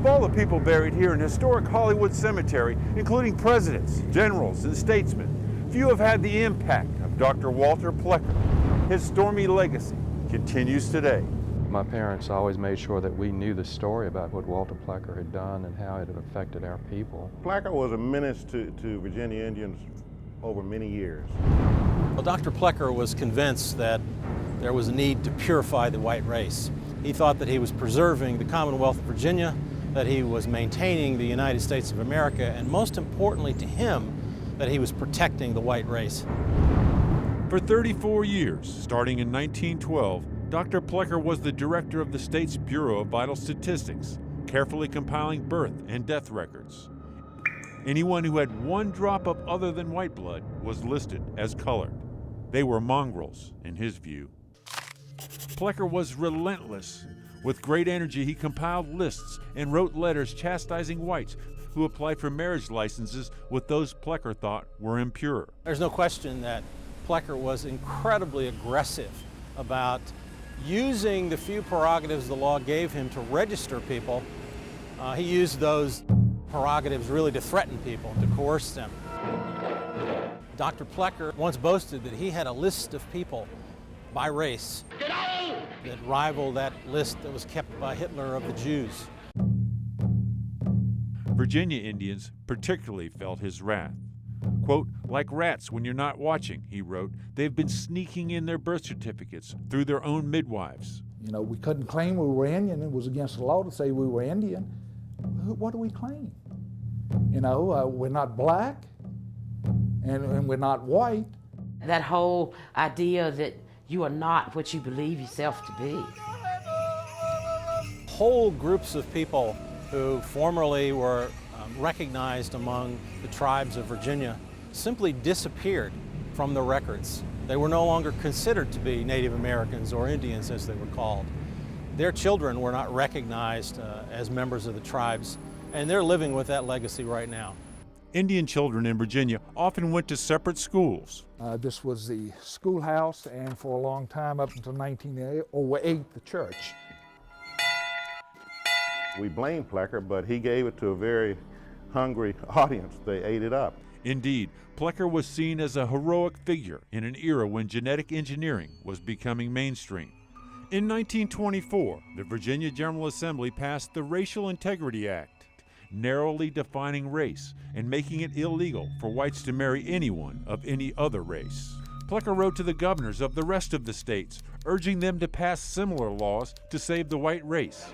Of all the people buried here in historic Hollywood Cemetery, including presidents, generals, and statesmen, few have had the impact of Dr. Walter Plecker. His stormy legacy continues today. My parents always made sure that we knew the story about what Walter Plecker had done and how it had affected our people. Plecker was a menace to Virginia Indians over many years. Well, Dr. Plecker was convinced that there was a need to purify the white race. He thought that he was preserving the Commonwealth of Virginia, that he was maintaining the United States of America, and most importantly to him, that he was protecting the white race. For 34 years, starting in 1912, Dr. Plecker was the director of the state's Bureau of Vital Statistics, carefully compiling birth and death records. Anyone who had one drop of other than white blood was listed as colored. They were mongrels, in his view. Plecker was relentless. With great energy, he compiled lists and wrote letters chastising whites who applied for marriage licenses with those Plecker thought were impure. There's no question that Plecker was incredibly aggressive about using the few prerogatives the law gave him to register people. He used those prerogatives really to threaten people, to coerce them. Dr. Plecker once boasted that he had a list of people by race that rivaled that list that was kept by Hitler of the Jews. Virginia Indians particularly felt his wrath. Quote, like rats when you're not watching, he wrote, they've been sneaking in their birth certificates through their own midwives. You know, we couldn't claim we were Indian. It was against the law to say we were Indian. What do we claim? You know, we're not black and we're not white. That whole idea that you are not what you believe yourself to be. Whole groups of people who formerly were recognized among the tribes of Virginia simply disappeared from the records. They were no longer considered to be Native Americans or Indians as they were called. Their children were not recognized as members of the tribes, and they're living with that legacy right now. Indian children in Virginia often went to separate schools. This was the schoolhouse, and for a long time, up until 1908, the church. We blame Plecker, but he gave it to a very hungry audience. They ate it up. Indeed, Plecker was seen as a heroic figure in an era when genetic engineering was becoming mainstream. In 1924, the Virginia General Assembly passed the Racial Integrity Act, narrowly defining race and making it illegal for whites to marry anyone of any other race. Plecker wrote to the governors of the rest of the states, urging them to pass similar laws to save the white race.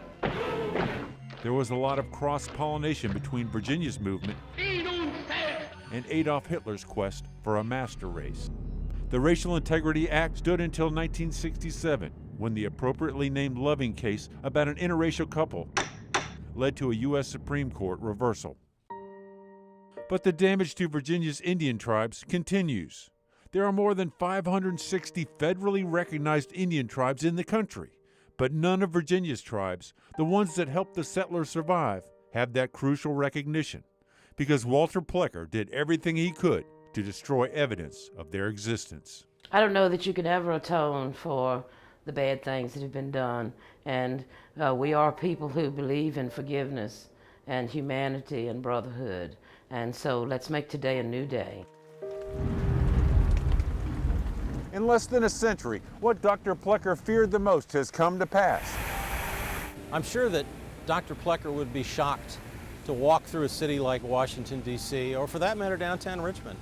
There was a lot of cross-pollination between Virginia's movement and Adolf Hitler's quest for a master race. The Racial Integrity Act stood until 1967, when the appropriately named Loving case about an interracial couple led to a U.S. Supreme Court reversal. But the damage to Virginia's Indian tribes continues. There are more than 560 federally recognized Indian tribes in the country, but none of Virginia's tribes, the ones that helped the settlers survive, have that crucial recognition, because Walter Plecker did everything he could to destroy evidence of their existence. I don't know that you can ever atone for the bad things that have been done, and we are people who believe in forgiveness and humanity and brotherhood, and so let's make today a new day. In less than a century, what Dr. Plecker feared the most has come to pass. I'm sure that Dr. Plecker would be shocked to walk through a city like Washington, D.C., or for that matter, downtown Richmond,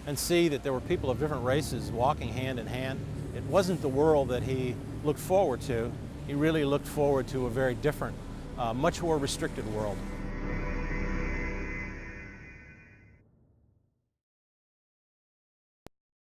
and see that there were people of different races walking hand in hand. It wasn't the world that he looked forward to. He really looked forward to a very different, much more restricted world.